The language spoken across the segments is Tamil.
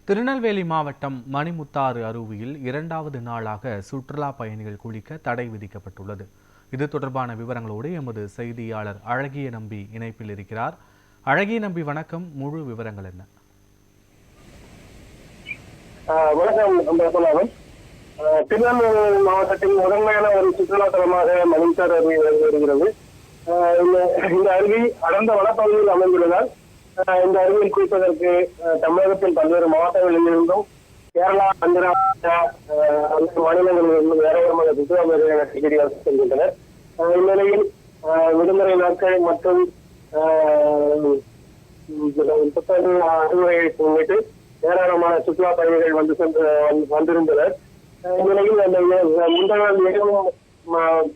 திருநெல்வேலி மாவட்டம் மணிமுத்தாறு அருவியில் இரண்டாவது நாளாக சுற்றுலா பயணிகள் குளிக்க தடை விதிக்கப்பட்டுள்ளது. இது தொடர்பான விவரங்களோடு எமது செய்தியாளர் அழகிய நம்பி இணைப்பில் இருக்கிறார். அழகிய நம்பி, வணக்கம். முழு விவரங்கள் என்ன? வணக்கம். திருநெல்வேலி மாவட்டத்தில் முதன்மையான ஒரு சுற்றுலா தலமாக மணிமுத்தாறு அருவி வருகிறது. இந்த அருவி அடர்ந்த வனப்பகுதியில் அமைந்துள்ளதால் இந்த அருவியில் குளிப்பதற்கு தமிழகத்தில் பல்வேறு மாவட்டங்களிலிருந்தும் கேரளா, ஆந்திரா மாநிலங்களிலிருந்தும் ஏராளமான சுற்றுலா பயணிகள் செல்கின்றனர். இந்நிலையில் விடுமுறை நாட்கள் மற்றும் புத்தாண்டு அறுவடையை முன்னிட்டு ஏராளமான சுற்றுலா பயணிகள் வந்திருந்தனர். இந்நிலையில் அந்த முந்தைய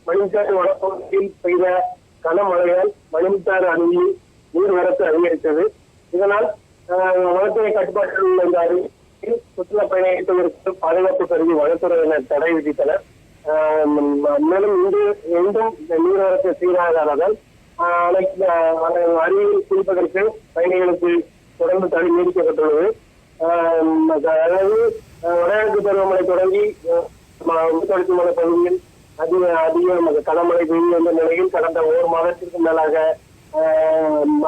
மணிமுத்தாறு வனப்பகுதியில் பெய்த கனமழையால் மணிமுத்தாறு அருவியில் நீர்வரத்து அதிகரித்தது. இதனால் வனத்துறை கட்டுப்பாட்டில் உள்ள இந்த அருவியில் சுற்றுலா பயணிகளுக்கு பாதுகாப்பு கருதி வனத்துறையினர் தடை விதித்தனர். மேலும் இன்றும் நீர்வரத்து சீராகாததால் அருவியில் குளிப்பதற்கு பயணிகளுக்கு தொடர்ந்து தடை நீடிக்கப்பட்டுள்ளது. அதாவது வடகிழக்கு பருவமழை தொடங்கி தொடர்ச்சி மலை பகுதியில் அதிக கனமழை பெய்து வந்த நிலையில் கடந்த ஒரு மாதத்திற்கு மேலாக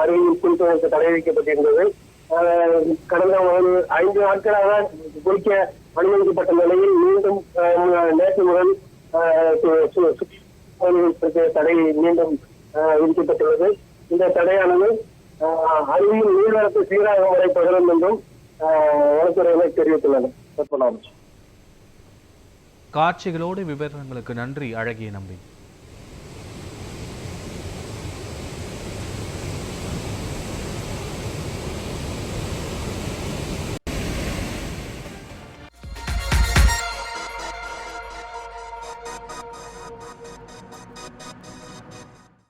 அருவியில் குளிப்பதற்கு தடை விதிக்கப்பட்டிருந்தது. கடந்த 5 நாட்களாக குளிக்க அனுமதிக்கப்பட்ட நிலையில் மீண்டும் நேற்று முதல் தடை மீண்டும் விதிக்கப்பட்டுள்ளது. இந்த தடையானது அருவியில் நீர்வரத்து சீராக வரை தொடரும் என்றும் வனத்துறையினர் தெரிவித்துள்ளனர். காட்சிகளோடு விவரங்களுக்கு நன்றி அழகிய நம்பி.